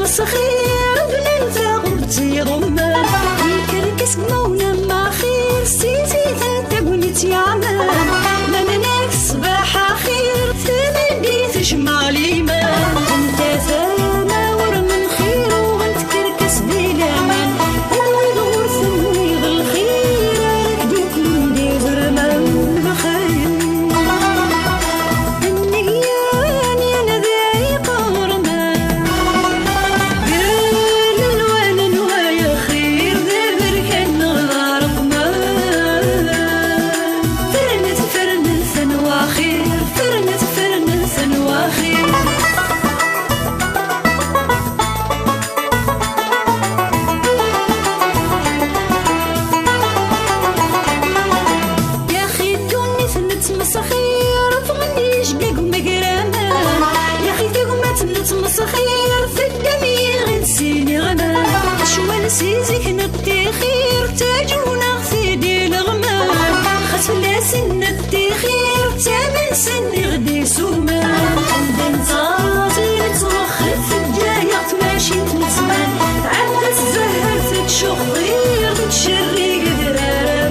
مسخير بلنت غرتي رمان يكركس مونا ما خير سيتي تقولت يا عمان ما منك صباح خير تمدي تجمع لي ما انت ثانا ورمن خير وانت كركس بلا من ونويض غرث نويض الخير ركبك من دي زرمان بخير مسخير في الدمير نسيني غنى شوال سيزيك نبتي خير تاجونا في دي الغمام خسفلا سن التخير تامن سن غدي سومان عندن صاصي نتوخف في الجاية ماشي تنسمان تعدى الزهر تتشوخ غير تتشري قدر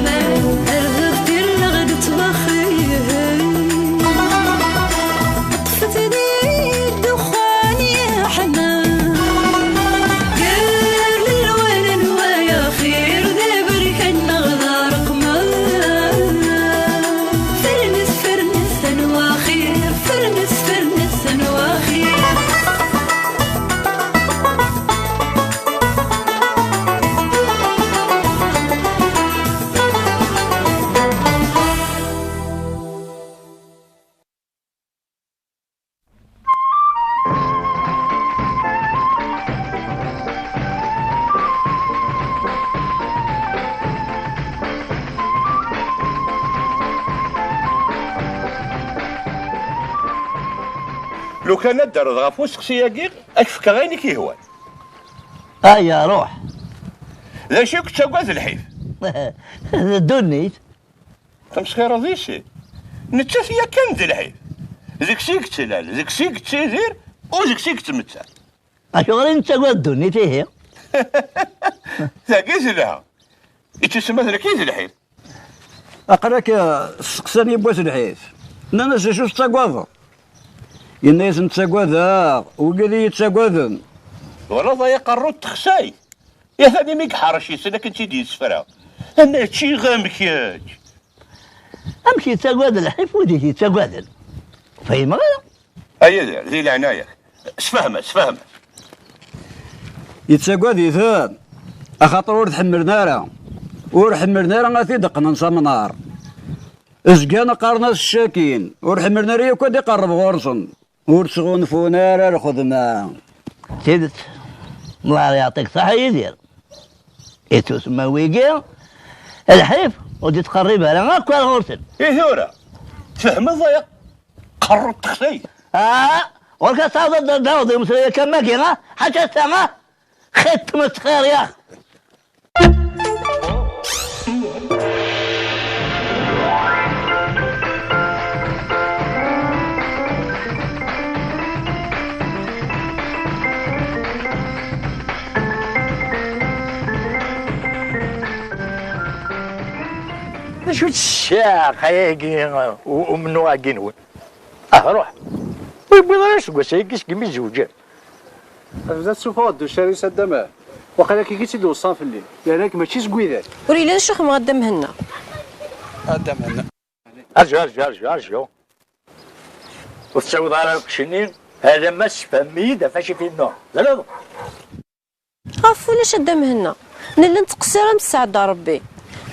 مان أرغب دير لغد تبخير طفت دي الدخان يا حمام قال للوين نوايا خير دابر كان نغدار قمام فرنس فرنس نواخير فرنس فرنس نواخير لو كان الدرد غاف وسقسي اكفك غيني كيهوان يا روح ذا شي كنت تقعد الحيف دونيت تمسخير ذيشي نتا فيا كان ذي الحيف ذيك شي كتلال ذيك شي كتيدير وذيك شي كتمتع اشغل انت تقعد دونيت ايه ذاكيز لها يتسمى ذا كيز الحيف أقراك سقساني بواس الحيف أنا شو تقعد الناس نتساقوذا وقالي يتساقوذن والله ضيق الرد تخساي يا ثاني ميك حرشي سنة كنتي دي سفرا انا تشي غامكياج امشي تساقوذ الحيف ودي تساقوذن فاهم غير ايا ذي العناية سفهمة يتساقوذ يثان أخاطر ورد حمرنا راه ور حمرنا راه غادي دقنا نصام نار ازقانا قارنا الشاكين ور حمرنا راه كود يقرب غورصن ورسغون فونار الخدمة سيدت الله يعطيك صحة يدير تسمى ويقيل الحيف ودي تقربها لا غاك والغرسل ايه ثورة تفهم الضيق قرب تخسي وركا صادر داوضي مسوية كماكي حتى السما خيت مسخير يا اخي شو الشاق هيجي ومنو عجينون روح ويبغاش وسايكش كمي زوجات هذا السوفا دو شاري سدمه وقال كي كيتي دو صاف الليل لانك ماشي سكويدات وريلا الشيخ مقدم هنا ارجع وتسوي على القشنين هذا ما سفهمي دافاش في النوع لا عفوا لاش قدام هنا نلا نتقصر مساعد ربي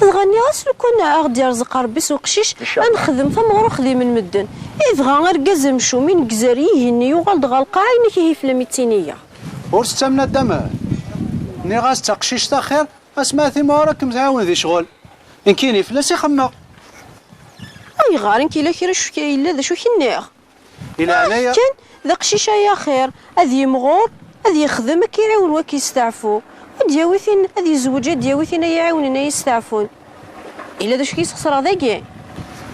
تغني غاسلو كنا غادي يرزق ربي سوق قشيش غنخدم فمغرو خديم من مدن يبغى غير مشو من كزاري يهني يوغال دغا القاعين كي في الميتينيه ورستمنا الدم ني غاس تقشيش تا خير اسمعتي ما راك متعاون ذي شغل ان كاين فلاس يخمق اي غارين كي لا كيرا شو كاين لا ذا شو كنيغ الى انايا كان ذا قشيشه يا خير هذي مغور هذي يخدم كيعاون وكيستعفو دياويثين هذه الزوجات دياويثين يعاونون يستعفون الا داش كيسخسر هذاكي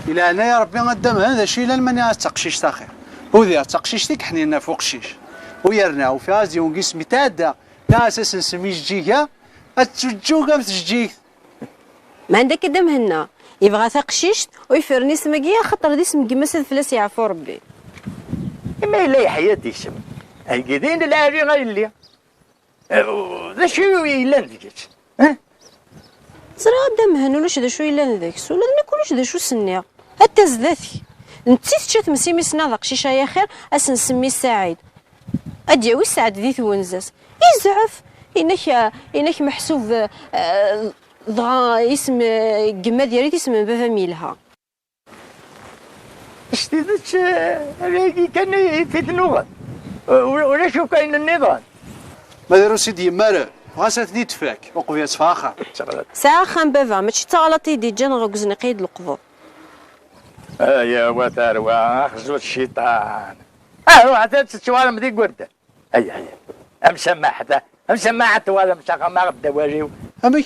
الى انايا ربي غدام هذا الشيء لا الماني تقشيش تا خير وذي تقشيش تيك حنينا فوق الشيش ويرنا وفازي ونقيس متادة لا أساس نسمي جيجا أتجوجا متجيك. ما عندك كدا مهنا يبغى تقشيشت ويفرني سماكيا خاطر دي سم كيما سد فلاس يعفو ربي. ما إلا حياتي سم هيقدين العاري غير اللي ذا شو إلا نديك زرا غدا مهن ولاش دا شو إلا نديك ولا ما كلش دا شو سنيا حتى زداتي نتي تشات مسيمي سنا ذا قشيشه يا خير اسن نسمي سعيد ادي وي سعد دي ثونزاس يزعف انك محسوب ضغا اسم قما ديالي اسم بابا ميلها اشتدت راكي كان يتنوغ ولا شو كاين النظام ما داروا سيدي مارا غاساتني تفاك وقفيا تفاخر ساعة خان بابا ماشي تغلطي دي جان غوزني قيد القبو يا وتروى خزوة الشيطان حتى تشوالم ذيك ورده هيا مسماحة ولا مساقة ما غدا واجيو أمي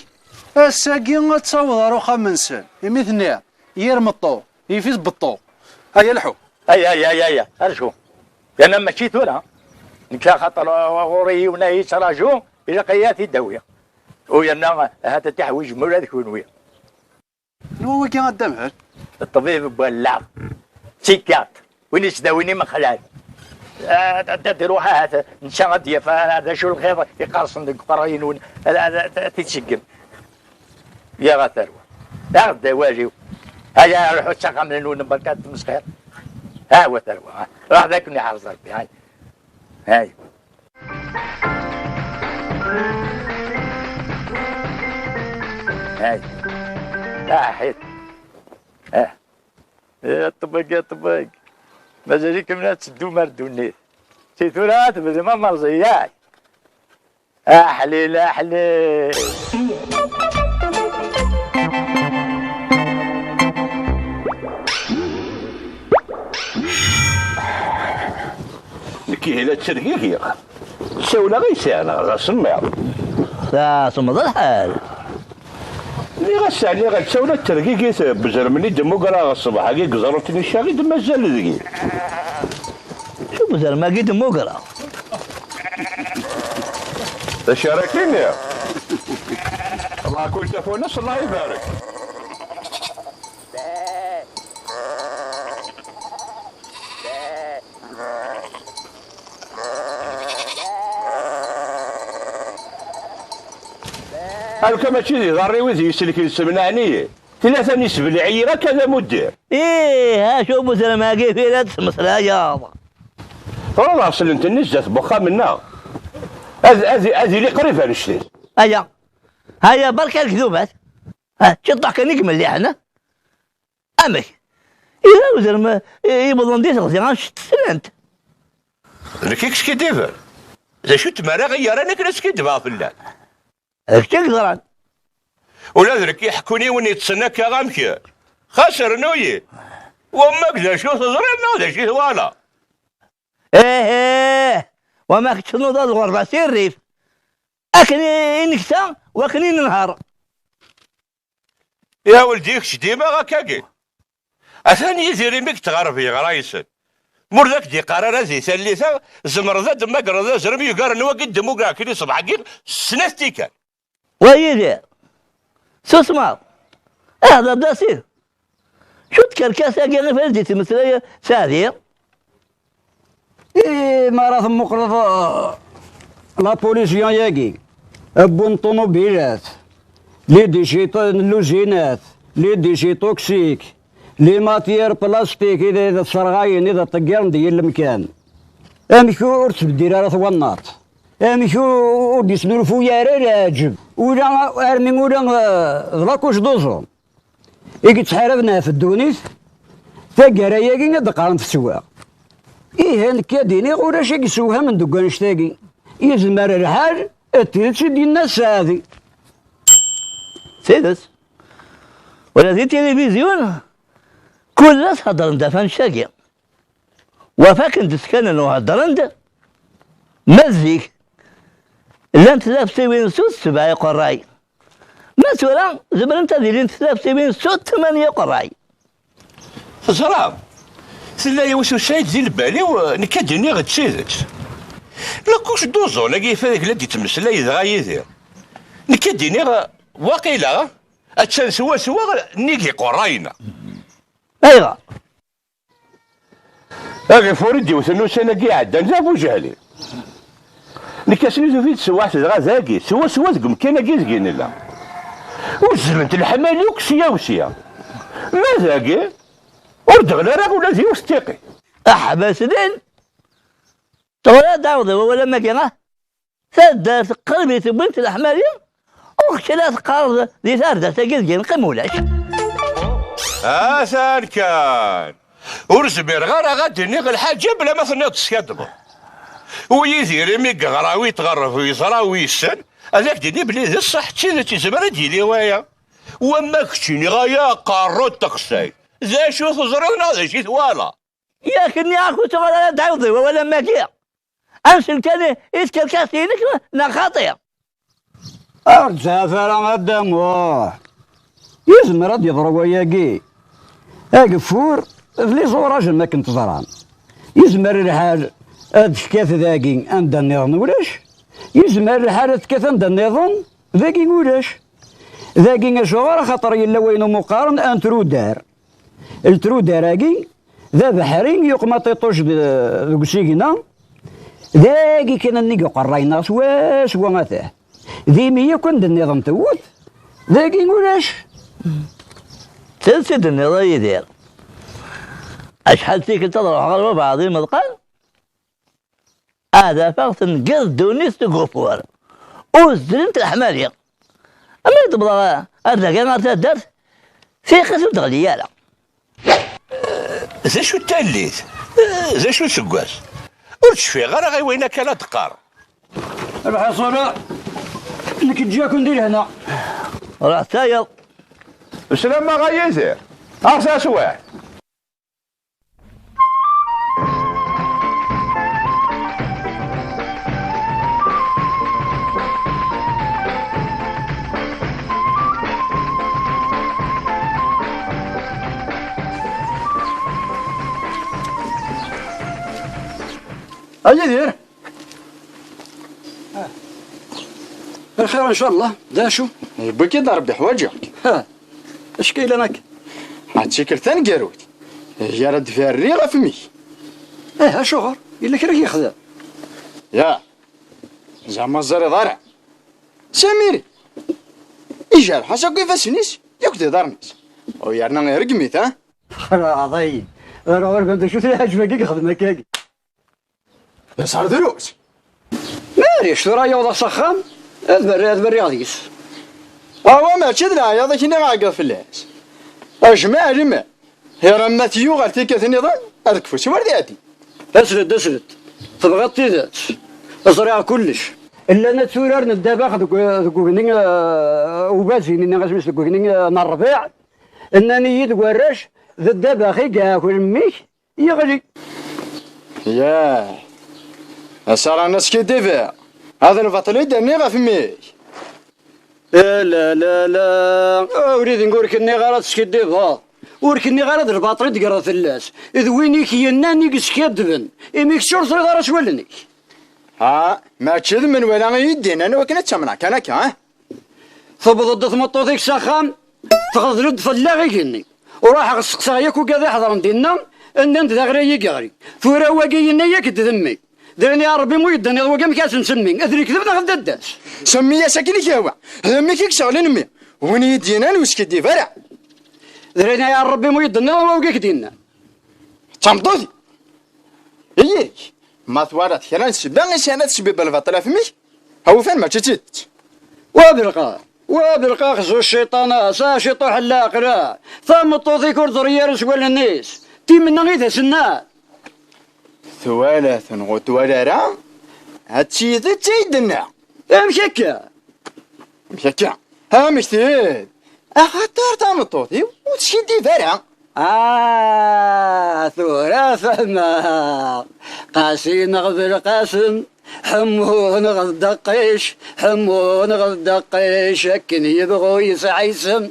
الساقين تصور روخا منسن يمثني يرمطو يفيز بالطو هيا الحو هيا ارجو انا مشيت ولا نكلا خاطر غوري ونايس راجو الى قياتي الدويه ويانا هذا تحويج مولا ذيك ويا هو كي قدامها الطبيب بولع سيكات وين يسداويني ما خلال تروح هذا نشغل يا فهذا شو الخير يقرصن ديك قراين تتشقم يا غثروه يا غدا واجيو هيا روحوا تشغل من النون بركات مسخير ها هو ثروه راح ذاك اللي حافظ ربي هاي حيت يا طبق ما جاريك من تسدو مردوني تيثورات بس ما مرضياك احليل كي هلا تسرقيك يا تساولا غير ساعة راه سمع سمض الحال اللي غسا اللي غتساولا الترقيق بزر مني دمو قرا الصباح كي قزرتني الشاغي دم مازال ذكي شو بزر ما قيد دمو قرا تشاركيني الله كل تفونس الله يبارك هل كما تشيدي ضري وذي يسلك السمنانية ثلاثة نسب العيرة كذا مدير ها شو بزر ما قيد في لا تسمس لا يابا والله اصل انت نزت بخا منا هذه اللي قريبها نشتري هيا بركة الكذوبات شطح كان يكمل اللي احنا امي اذا بزر ما يبضون ديس غزيان شتسلنت ركيكش كديفر اذا شو تمارا غير انا كناس كدبا في الله تقدر ولا ذرك يحكوني وني تسناك يا غامكي خسر نوي وما كذا شو تضربنا ولا شي ثوالا ايه وما كتشنو ضد الغربة سير الريف اكني نكتا وكني ننهار يا ولدي ديما غاكاكي اثاني يزيري ميك تغرفي غرايسن مور ذاك دي قرار زي سليثا زمرذا دما قرذا زرمي يقارن وقد دمو كاكلي صباح كير سنتي كان ويدي شو اسمع هذا بدا سير شو تكركاسه كان فلدي تمثليه ساديه ما راه مقرض لا بوليسيون ياكي بون طوموبيلات لي ديشيتو اللوجينات لي ديشي توكسيك لي ماتيير بلاستيك اذا الصرغاين اذا طقيرن ديال المكان امشو ورت بدير راه ثوانات امشو ديسنو الفويا راجب ولا ارمي ولا لاكوش دوزو إيكي تحاربنا في الدونيس تاقرايا كي دقارن في السواق إيه هنكا ديني ولا شي يسوها من دوكان شتاقي يزمر الحال التيلتش ديالنا الساعة سيدس ولا زي تلفزيون كل ناس هضرن دافان شاقي وفاكن تسكن وهضرن دا مزيك لان تلافسي وين سوت 7 قراي مثلا زبر انت ديرين تلافسي وين سوت 8 قراي سلام سلا يوسو شايد زي البالي ونكادني غتشيدت لا كوش دوزون كيف هذاك اللي تمسلاي دغا يدير نكديني واقيلا اتشان سوا نيكي قراينا ايوا هذا فوريدي وثنو سنه كي عدى نزافو جهلي نكاسني في سواحت دغا ذاكي سوا تقوم كاين كي زكين لا وزمنت الحمالي وكسيا وسيا ما ذاكي وردغنا راه ولا زي وستيقي احبس دين ولا دعوة ولا مكانه سدت قلبي بنت الأحمالية وخشلات قارض ذي ثاردة تقيل قمولاش ثان كان ورزبير غير غادي نيغ الحاجة بلا ما ثنيض تسكدبه ويدير مي قغرا ويتغرف ويصرا ويسن هذاك ديني بلي ذي الصح تشي تزمر ديلي ويا وما كتشيني غايا قارو تقصي ذا شو تزرقنا ذا شي ثوالا ياكني اخو ولا دعوة ولا مكان أمسك كان يتكلكاسينك نخاطية أرجع فرع الدم يزمر رد يضرب وياكي أقفور اللي صور راجل ما كنت زران يزمر الحال أدشكاث ذاكي عند النظام ولاش يزمر الحال تكاث عند النظام ذاكي ولاش ذاكي شغار خاطر يلا وينو مقارن أن ترودار التروداراكي ذا بحرين يقمطيطوش ذوك سيكنا ذاكي كان النيكي قراينا سوا مثاه ذي مية كنت النظام توت ذاكي ولاش تنسد النظام يدير أشحال فيك تضرب على بعضي مدقان هذا فقط نقصد ونيس تقفور وزرنت الحمالية أما تبغى هذا كان درت في قسم تغليالة ذا شو التاليت ذا شو سكواس ورتشفي غير غي وينك لا تقار الحصولة انك تجيك ندير هنا راه تايل السلام ما غيزير أرساس واحد اجي دير الخير ان شاء الله دا شو بك يضرب بحواجك ها اش كاين لك هاتشكل ثاني قاروت يا رد فيها الريغه في مي شغل الا كراك يخدم يا زعما الزري ضارع سميري إيجار حسب كيف سنيس يكتي دارنيس ويارنا غير قميت ها عظيم انا كنت شفت عجبك يخدم هكاك صار دروس ماري شو راهي وضع سخان اذبر غاديس هو ما تشدنا يا ذاك اللي عاقل في اللاس اجمع جمع هي راه تيو غير تيكات النظام هذاك فوسي وردياتي اسرد تبغى تيدات ازرع كلش الا انا تسورر ندابا ذوك وبازي ني غاسمس ذوك نهار الربيع انني يد وراش ذا الدابا خي كاع كل ميك يغلي ياه صار الناس كيديفا هذا البطل يدني غا في ميك لا اريد نقول لك اني غير تسكديفا وركني غير هذا الباطري تقرا في اللاس اذ وينيك يناني كسكدبن اميك شرط غير شولني ها ما تشد من ولا يدين انا وكنا تسمعنا كانك ها ثبت ضد مطوطيك سخان تغزلد فلاغي وراح السقسا ياك وكذا حضر ندينا ان انت غير يقري ثورا واقينا ياك تذمي درني يا ربي مو يدني وقام كاس نسمي اذري كذبنا غدا الداس سمي يا ساكنك يا هو ذمي كيك شغل نمي وين يدينا وسكدي فرع درني يا ربي مو يدني وقاك دينا تمطوطي اييك ما ثوارت خلال سبان سنة سبب الفطلة في ميك هو فين ما تشتت وابلقا خزو الشيطان ساشي طوح اللاقرا ثم طوطي كورد ريال سوال الناس تي من غيث سنة ثوالث وتوالارا هاتشي ذا تيدنا مشكا ها مشتيد اخاطر تام طوطي وتشدي فرع ثورة فهما قاسين غذر قاسم حمون غدقيش حمون غدقيش هكن يبغو يسعيسم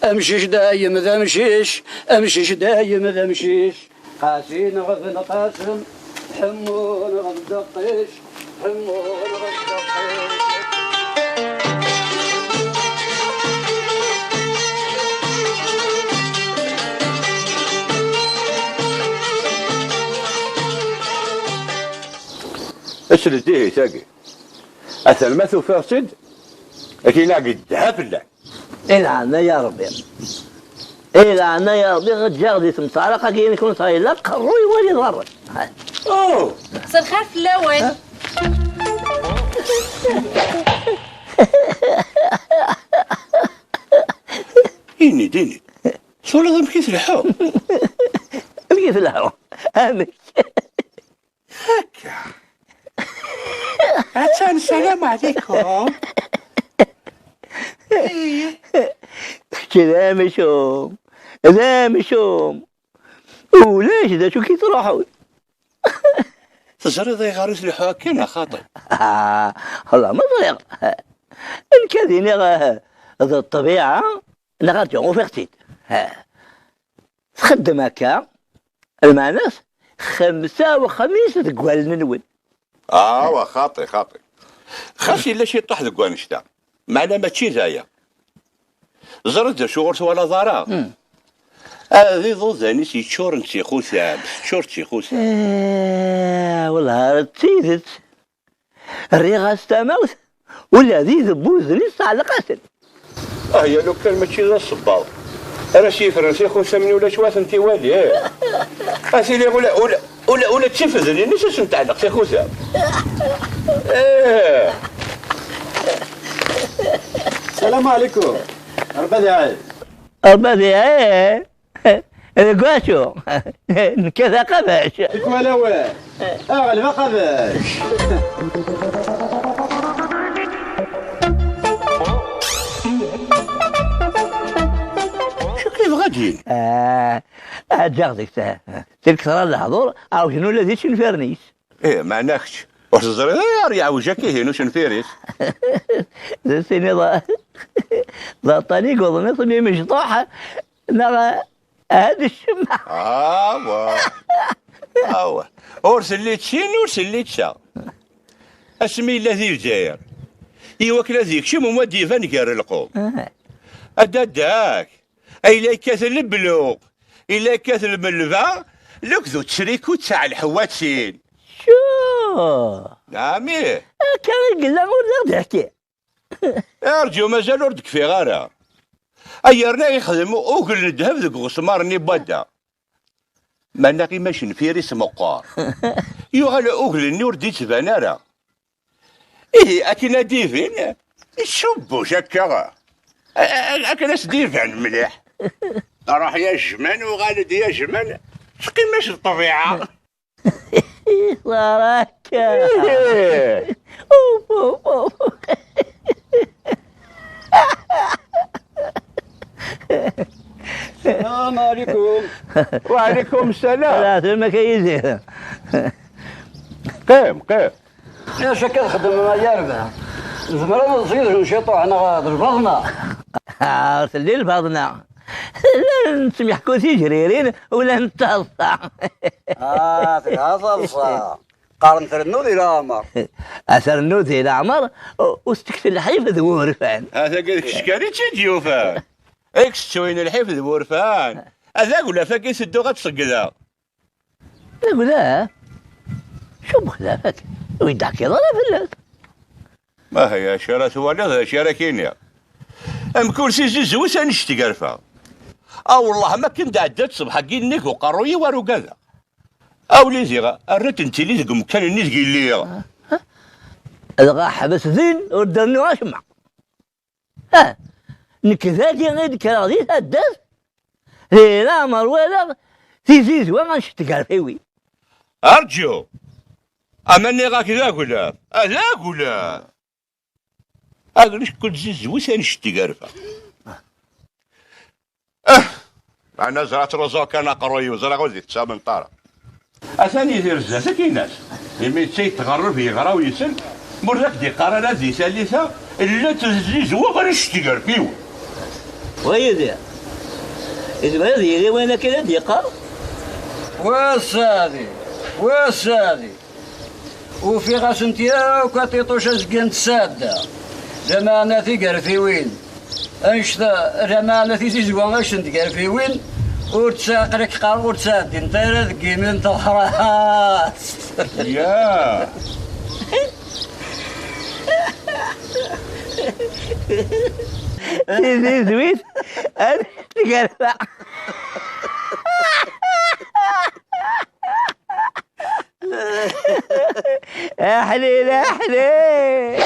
امشيش دايم ذا مشيش امشيش دايم ذا مشيش قاسين غذر قاسم حمون غدقيش اسرديه تاقي اثر ما تفاسد لكن لا قد هفله العنا يا ربي العنا يا ربي غتجاغدي تمطارقه كاين يكون صاير لا قروي ولا ضرر. اوه مساء الخير في الاول. إني ديني شو لازم كيس الحو كيف الحو امك هكا عشان السلام عليكم. كذا مشوم ذا مشوم وليش ذا شو كي تروحون تجري ذي غارس الحو كنا خاطر والله ما طريق الكذين ذا الطبيعة نغاتيون وفيقتيد تخدم هكا المعناس 55 تقوال ننون خاطي خاصي لا شي طاح ذكوان شتا معنا ماشي زايا زرد شغل ولا ضرا هذه ضوزاني سي تشور نسي خوسا تشور سي خوسا والله تيدت الريغة استموت ولا ذي ذبوزني على قاتل هي لو كان ماشي ذا الصباط انا شي فرنسي خوسا مني ولا شواث انت والي اسيلي ولا تشفزني نسيت نتعلق سي خوسا السلام عليكم. أربعة القاشو كذا قبش ولا وين اغلب قبش. شو كيف غاديين؟ جاغدك تلك ترى الحضور او شنو الذي شنفرنيش معناكش واش زري يا وجهك هنا شنفيريس سيني ضا طريق وضمي صمي مشطوحة نرى هذا الشمع ورسليت شين ورسليت شا اسمي الذي الجزائر ايوا ذيك شي مودي فنكر القوم اداك اي لا كاثل البلوغ الا كاثل بالبا لكذو تشريكو تاع الحواتين شو نعمي كان قلنا ورد تحكي ارجو مازال وردك في غارة ايرنا يخدمو اوكل الذهب ذوك غسمارني بدا ما ناقي ماشي نفيريس مقار يغال اوكل النور دي تبانارا ايه اكنا ديفين شبو شكا اكنا سديفان مليح راح يا جمان وغالد يا جمان شقي ماشي الطبيعة صراحة السلام عليكم. وعليكم السلام. لا ما كيزيد قيم يا شكا خدم ما يربح زمرنا نصيد نشيطو حنا غادر بضنا ارسل البضنا لا نسمي حكوتي جريرين ولا نتصا فيها صلصة قارن ترنو ذي العمر اثرنو ذي العمر واستكفي الحيفذ ورفان هذا قالك شكاري تشديوفان اكس تشوين الحفظ ورفان هذا ولا فاكي سدو غتسقدا لا شو بخلافك ويدعك يضل فلات ما هي شارة ولا شارة كينيا ام كل شي زوز نشتي قرفه والله ما كنت عدت صبح كينيك وقروي وارو كذا لي زيغا الرت انت لي ذق مكان الناس قال لي الغا حبس ذين ودرني واشمع نكذاك غير كراضي هداز لا مر ولا تيزيز وما نشتي قرفيوي ارجو اماني غاك لا ولا لا ولا اقلش كل زيز وسان نشتي قرفه انا زرعت رزاق كان قروي وزرع غوزي تسامن طارق اثاني يدير الزاسة كاين ناس يمي تيتغرب يغرا ويسن مرات دي قرارات دي ثالثة لا تزيز وغير يشتي فيو ويدير إذا ما يدير وين كذا ديقار واسادي وفي غاسنتيا وكاتيطوش ازقنت سادة جماعنا في قرفيوين انشتا جماعنا في زيزوان اشنت قرفيوين ورتساق لك قار ورتساد انت رذقي من تحرات يا زويت انا تقرفع يا حليل يا حليل